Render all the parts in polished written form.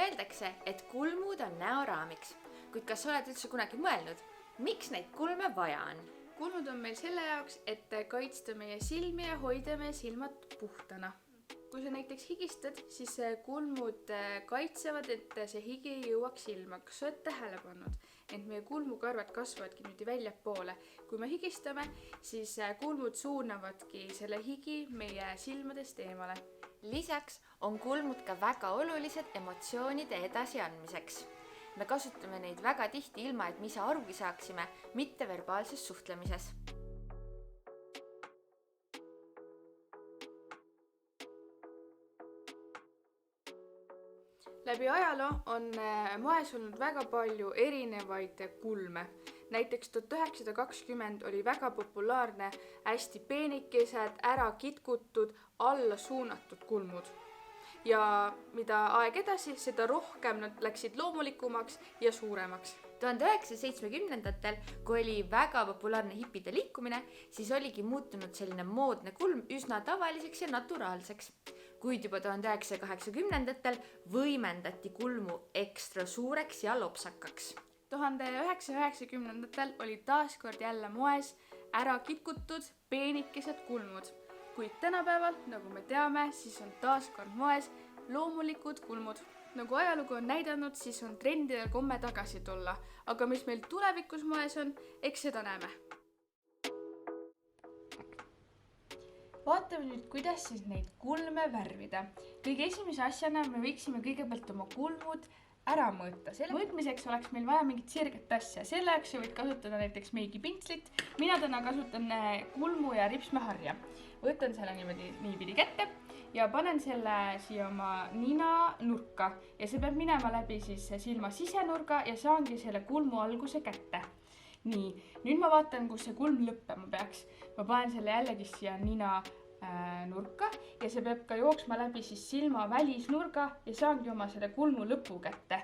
Öeldakse, et kulmud on näoraamiks, kuid kas oled üldse kunagi mõelnud, miks neid kulme vaja on? Kulmud on meil selle jaoks, et kaitsta meie silmi ja hoida meie silmad puhtana. Kui sa näiteks higistad, siis kulmud kaitsevad, et see higi ei jõuaks silma. Kas sa oled tähele pannud, et meie kulmukarvad kasvavadki nüüd väljapoole? Kui me higistame, siis kulmud suunavadki selle higi meie silmadest eemale. Lisaks on kulmud ka väga olulised emotsioonide edasiandmiseks. Me kasutame neid väga tihti ilma, et me ise arugi saaksime mitteverbaalses suhtlemises. Läbi ajaloo on moes olnud väga palju erinevaid kulme. Näiteks 1920 oli väga populaarne hästi peenikesed, ära kitkutud, alla suunatud kulmud. Ja mida aeg edasi, seda rohkem nad läksid loomulikumaks ja suuremaks. 1970-ndatel, kui oli väga populaarne hipide liikumine, siis oligi muutunud selline moodne kulm üsna tavaliseks ja naturaalseks. Kuid juba 1980-ndatel võimendati kulmu ekstra suureks ja lopsakaks. 1990-ndatel oli taaskord jälle moes ära kitkutud peenikesed kulmud. Kuid tänapäeval, nagu me teame, siis on taaskord moes loomulikud kulmud. Nagu ajalugu on näidanud, siis on trendidel komme tagasi tulla. Aga mis meil tulevikus moes on, eks seda näeme. Vaatame nüüd, kuidas siis neid kulme värvida. Kõige esimese asjana me võiksime kõigepealt oma kulmud ära mõõta. Selle mõõtmiseks oleks meil vaja mingit sirget asja. Selleks võid kasutada näiteks meigipinslit. Mina täna kasutan kulmu ja ripsmeharja. Võtan selle niipidi kätte ja panen selle siia oma nina nurka. Ja see peab minema läbi siis silma sisenurga ja saangi selle kulmu alguse kätte. Nii, nüüd ma vaatan, kus see kulm lõppema peaks. Ma panen selle jällegi siia nina nurka ja see peab ka jooksma läbi siis silma välisnurga ja saangi oma selle kulmu lõpu kätte.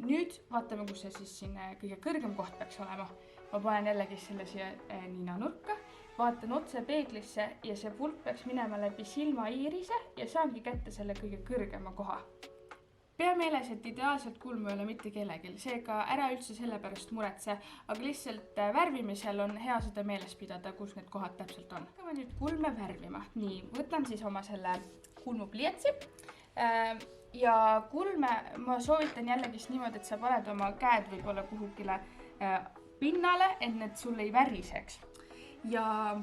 Nüüd vaatame, kus see siis siin kõige kõrgem koht peaks olema. Ma panen jällegi selle siia nina nurka, vaatan otse peeglisse ja see pulk peaks minema läbi silma iirise ja saangi kätte selle kõige kõrgema koha. Pea meeles, et ideaalselt kulmu ei ole mitte kellegil, seega ära üldse selle pärast muretse, aga lihtsalt värvimisel on hea seda meeles pidada, kus need kohad täpselt on. Hakkame nüüd kulme värvima. Nii, võtan siis oma selle kulmupliiatsi ja kulme ma soovitan jällegi niimoodi, et sa paned oma käed võib-olla kuhugile pinnale, et need sul ei väriseks. Ja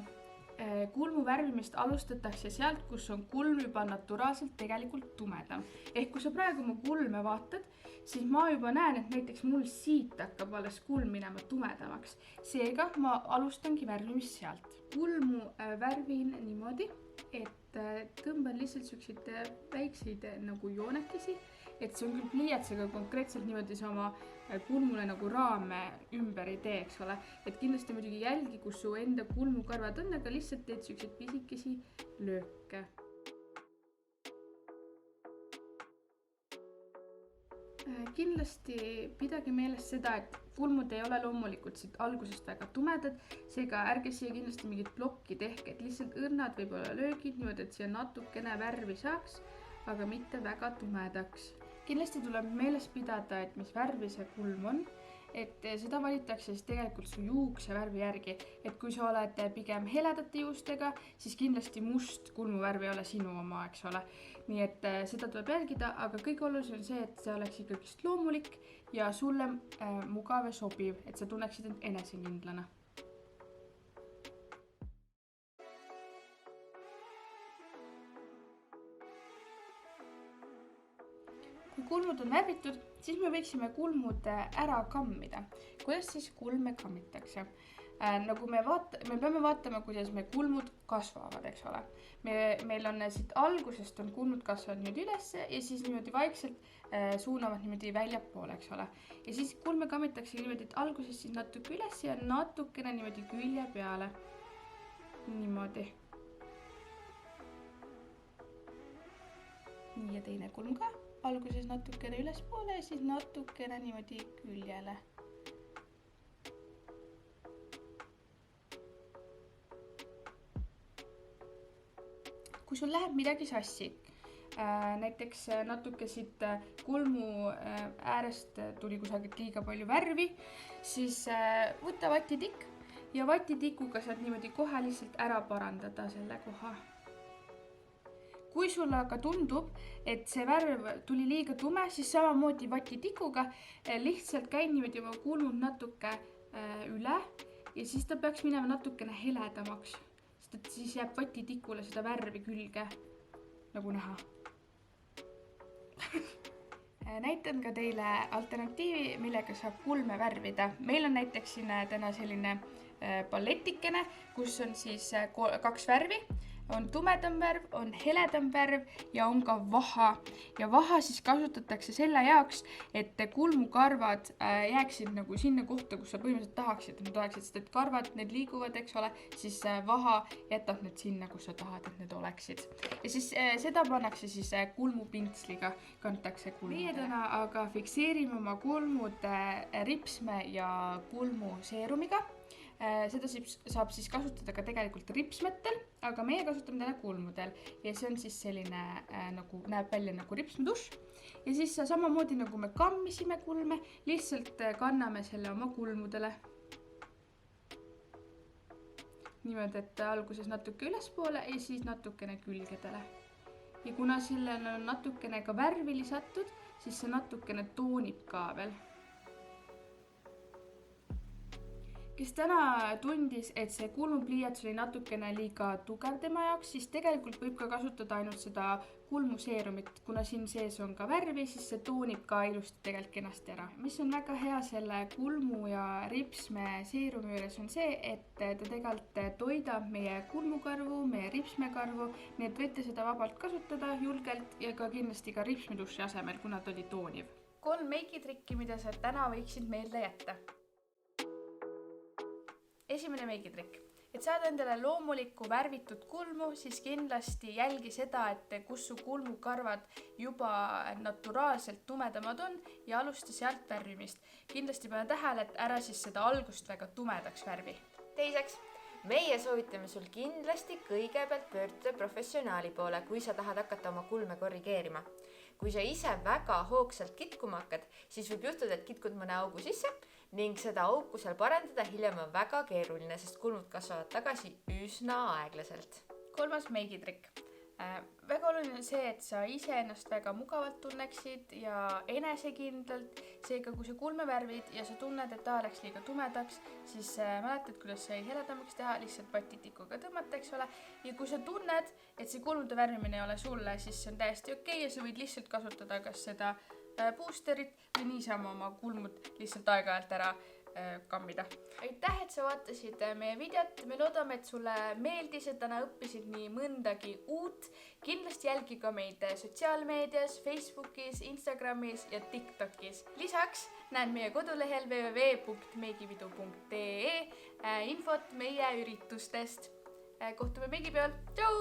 kulmu värvimist alustatakse sealt, kus on kulm juba naturaalselt tegelikult tumedam. Ehk kui sa praegu mu kulme vaatad, siis ma juba näen, et näiteks mul siit hakkab alles kulm minema tumedamaks. Seega ma alustangi värvimist sealt. Kulmu värvin niimoodi, et tõmban lihtsalt selliseid väikseid nagu joonekesi, et see on küll pliiats, aga konkreetselt niimoodi see oma kulmule nagu raame ümber ei tee, eks ole. Et kindlasti muidugi jälgi, kus su enda kulmukarvad on, aga lihtsalt teed selliseid pisikesi lööke. Kindlasti pidage meeles seda, et kulmud ei ole loomulikult siit algusest väga tumedad, seega ärge siia kindlasti mingit plokki tehke, et lihtsalt õrnad võib-olla löögid niimoodi, et siia natukene värvi saaks, aga mitte väga tumedaks. Kindlasti tuleb meeles pidada, et mis värvi see kulm on, et seda valitakse siis tegelikult su juukse värvi järgi, et kui sa oled pigem heledate juustega, siis kindlasti must kulmuvärv ei ole sinu oma, eks ole. Nii et seda tuleb jälgida, aga kõige olulisem on see, et see oleks ikkagi loomulik ja sulle mugav ja sobiv, et sa tunneksid end enesekindlana. Kui kulmud on värvitud, siis me võiksime kulmud ära kammida. Kuidas siis kulme kammitakse? Nagu me peame vaatama, kuidas me kulmud kasvavad, eks ole. Meil on siit algusest on kulmud kasvavad niimoodi üles ja siis niimoodi vaikselt suunavad niimoodi väljapoole, eks ole. Ja siis kulme kammitakse niimoodi, et alguses siis natuke üles ja natukene niimoodi külje peale. Niimoodi. Nii ja teine kulm ka. Alguses natukene ülespoole ja siis natukene niimoodi küljele. Kui sul läheb midagi sassi, näiteks natuke siit kulmu äärest tuli kusagilt liiga palju värvi, siis võta vatitikk ja vatitikuga saad niimoodi kohe lihtsalt ära parandada selle koha. Kui sulle aga tundub, et see värv tuli liiga tume, siis samamoodi vatitikuga lihtsalt käi niimoodi oma kulmud natuke üle ja siis ta peaks minema natukene heledamaks, sest et siis jääb vatitikule seda värvi külge, nagu näha. Näitan ka teile alternatiivi, millega saab kulme värvida. Meil on näiteks siin täna selline palletikene, kus on siis 2 värvi. On tumedam värv, on heledam värv ja on ka vaha. Ja vaha siis kasutatakse selle jaoks, et kulmukarvad jääksid nagu sinna kohta, kus sa põhimõtteliselt tahaksid, et need oleksid, sest et karvad, need liiguvad, eks ole, siis vaha jätab need sinna, kus sa tahad, et need oleksid. Ja siis seda pannakse siis kulmupintsliga, kantakse kulmudele. Meie täna aga fikseerime oma kulmud ripsme ja kulmuseerumiga. Seda saab siis kasutada ka tegelikult ripsmetel, aga meie kasutame täna kulmudel ja see on siis selline, nagu näeb välja nagu ripsmeduš ja siis samamoodi nagu me kammisime kulme, lihtsalt kanname selle oma kulmudele. Niimoodi, et alguses natuke ülespoole ja siis natukene külgedele. Ja kuna sellele on natukene ka värvi lisatud, siis see natukene toonib ka veel. Kes täna tundis, et see kulmupliiats oli natukene liiga tugev tema jaoks, siis tegelikult võib ka kasutada ainult seda kulmuseerumit. Kuna siin sees on ka värvi, siis see toonib ka ilusti tegelikult kenasti ära. Mis on väga hea selle kulmu ja ripsme seerumi juures on see, et ta tegelikult toidab meie kulmukarvu, meie ripsmekarvu, nii et võite seda vabalt kasutada julgelt ja ka kindlasti ka ripsmeduši asemel, kuna ta oli tooniv. 3 meigitrikki, mida sa täna võiksid meelde jätta. Esimene meigitrikk. Et saada endale loomulikku värvitud kulmu, siis kindlasti jälgi seda, et kus su kulmukarvad juba naturaalselt tumedamad on ja alusta sealt värvimist. Kindlasti pane tähele, et ära siis seda algust väga tumedaks värvi. Teiseks, meie soovitame sul kindlasti kõigepealt pöörduda professionaali poole, kui sa tahad hakata oma kulme korrigeerima. Kui sa ise väga hoogsalt kitkuma hakkad, siis võib juhtuda, et kitkud mõne augu sisse ning seda auku seal parandada hiljem on väga keeruline, sest kulmud kasvavad tagasi üsna aeglaselt. 3. meigitrikk. Väga oluline on see, et sa ise ennast väga mugavalt tunneksid ja enesekindlalt. Seega, kui sa kulme värvid ja sa tunned, et ta läks liiga tumedaks, siis mäletad, kuidas sai heledamaks teha, lihtsalt patitikuga tõmmata, eks ole. Ja kui sa tunned, et see kulmude värvimine ei ole sulle, siis see on täiesti okei ja sa võid lihtsalt kasutada kas seda boosterit või niisama oma kulmud lihtsalt aeg-ajalt ära kammida. Aitäh, et sa vaatasid meie videot. Me loodame, et sulle meeldis, et täna õppisid nii mõndagi uut. Kindlasti jälgi ka meid sotsiaalmeedias, Facebookis, Instagramis ja TikTokis. Lisaks näed meie kodulehel www.meigipidu.ee infot meie üritustest. Kohtume meigipeol. Tšau!